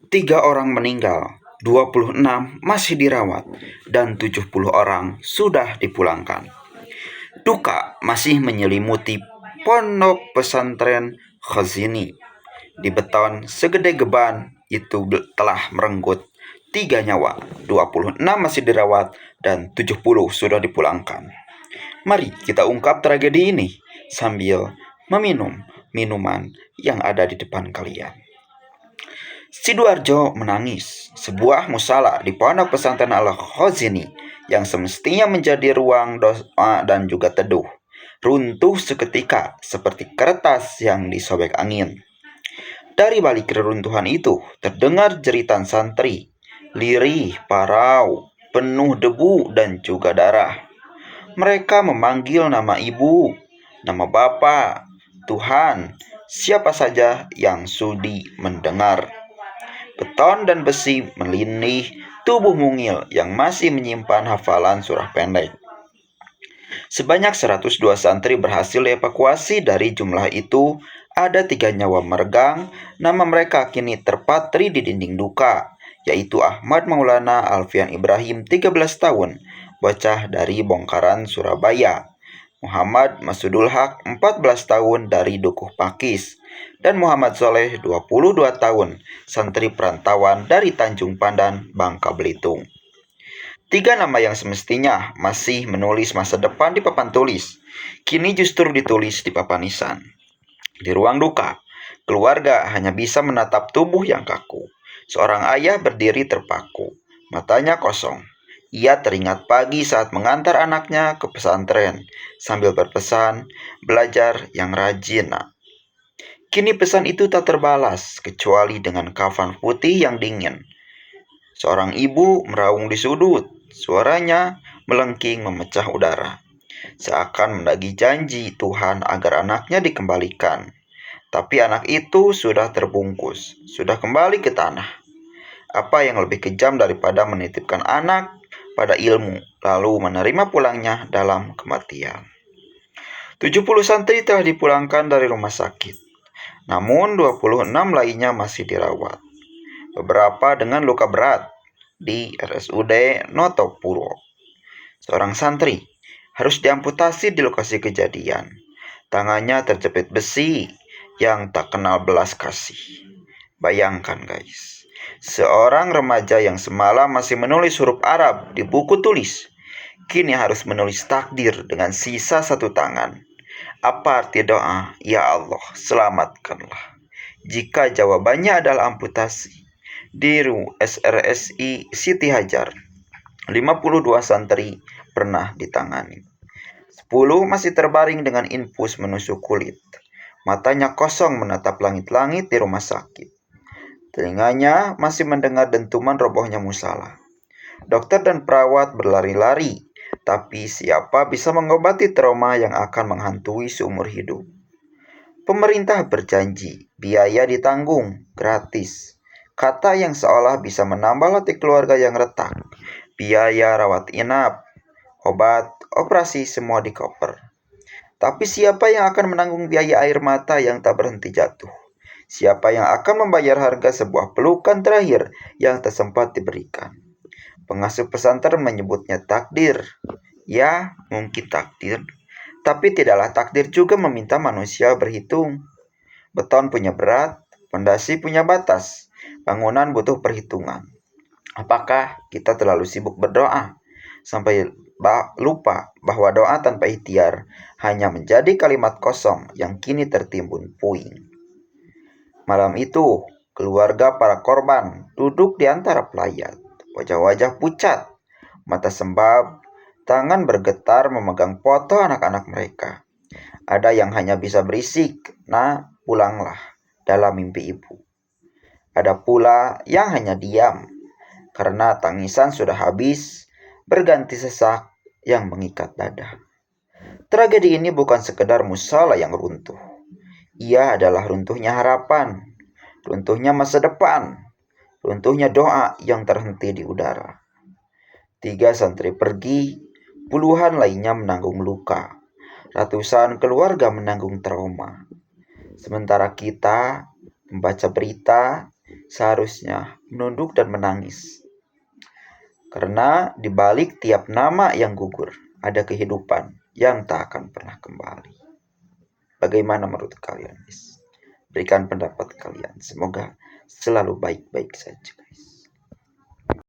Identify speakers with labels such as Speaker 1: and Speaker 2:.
Speaker 1: 3 orang meninggal, 26 masih dirawat, dan 70 orang sudah dipulangkan. Duka masih menyelimuti pondok pesantren Khazini. Di beton segede geban itu telah merenggut 3 nyawa, 26 masih dirawat, dan 70 sudah dipulangkan. Mari kita ungkap tragedi ini sambil meminum minuman yang ada di depan kalian. Sidoarjo menangis. Sebuah musala di pondok pesantren Al-Khazini yang semestinya menjadi ruang doa dan juga teduh, runtuh seketika seperti kertas yang disobek angin. Dari balik reruntuhan itu terdengar jeritan santri, lirih, parau, penuh debu dan juga darah. Mereka memanggil nama ibu, nama bapak, Tuhan, siapa saja yang sudi mendengar. Beton dan besi melindih tubuh mungil yang masih menyimpan hafalan surah pendek. Sebanyak 102 santri berhasil dievakuasi. Dari jumlah itu, ada 3 nyawa meregang. Nama mereka kini terpatri di dinding duka, yaitu Ahmad Maulana Alfian Ibrahim 13 tahun, bocah dari Bongkaran, Surabaya. Muhammad Masudul Haq 14 tahun dari Dukuh Pakis, dan Muhammad Soleh 22 tahun, santri perantauan dari Tanjung Pandan, Bangka Belitung. 3 nama yang semestinya masih menulis masa depan di papan tulis, kini justru ditulis di papan nisan. Di ruang duka, keluarga hanya bisa menatap tubuh yang kaku. Seorang ayah berdiri terpaku, matanya kosong. Ia teringat pagi saat mengantar anaknya ke pesantren, sambil berpesan, belajar yang rajin, nak. Kini pesan itu tak terbalas, kecuali dengan kafan putih yang dingin. Seorang ibu meraung di sudut, suaranya melengking memecah udara. Seakan mendagih janji Tuhan agar anaknya dikembalikan. Tapi anak itu sudah terbungkus, sudah kembali ke tanah. Apa yang lebih kejam daripada menitipkan anak pada ilmu, lalu menerima pulangnya dalam kematian. 70 santri telah dipulangkan dari rumah sakit, namun 26 lainnya masih dirawat. Beberapa dengan luka berat di RSUD Notopuro. Seorang santri harus diamputasi di lokasi kejadian. Tangannya terjepit besi yang tak kenal belas kasih. Bayangkan guys, seorang remaja yang semalam masih menulis huruf Arab di buku tulis, kini harus menulis takdir dengan sisa 1 tangan. Apa arti doa? Ya Allah, selamatkanlah. Jika jawabannya adalah amputasi, di SRSI Siti Hajar, 52 santri pernah ditangani. 10 masih terbaring dengan infus menusuk kulit. Matanya kosong menatap langit-langit di rumah sakit. Telinganya masih mendengar dentuman robohnya musala. Dokter dan perawat berlari-lari, tapi siapa bisa mengobati trauma yang akan menghantui seumur hidup? Pemerintah berjanji, biaya ditanggung, gratis. Kata yang seolah bisa menambah hati keluarga yang retak. Biaya rawat inap, obat, operasi semua di-cover. Tapi siapa yang akan menanggung biaya air mata yang tak berhenti jatuh? Siapa yang akan membayar harga sebuah pelukan terakhir yang tak sempat diberikan? Pengasuh pesantren menyebutnya takdir. Ya, mungkin takdir. Tapi tidaklah takdir juga meminta manusia berhitung. Beton punya berat, pondasi punya batas, bangunan butuh perhitungan. Apakah kita terlalu sibuk berdoa sampai lupa bahwa doa tanpa ikhtiar hanya menjadi kalimat kosong yang kini tertimbun puing? Malam itu, keluarga para korban duduk di antara pelayat, wajah-wajah pucat, mata sembab, tangan bergetar memegang foto anak-anak mereka. Ada yang hanya bisa berisik, "Nah, pulanglah," dalam mimpi ibu. Ada pula yang hanya diam, karena tangisan sudah habis, berganti sesak yang mengikat dada. Tragedi ini bukan sekedar musala yang runtuh. Ia adalah runtuhnya harapan, runtuhnya masa depan, runtuhnya doa yang terhenti di udara. 3 santri pergi, puluhan lainnya menanggung luka. Ratusan keluarga menanggung trauma. Sementara kita membaca berita, seharusnya menunduk dan menangis. Karena di balik tiap nama yang gugur, ada kehidupan yang tak akan pernah kembali. Bagaimana menurut kalian, guys? Berikan pendapat kalian. Semoga selalu baik-baik saja, guys.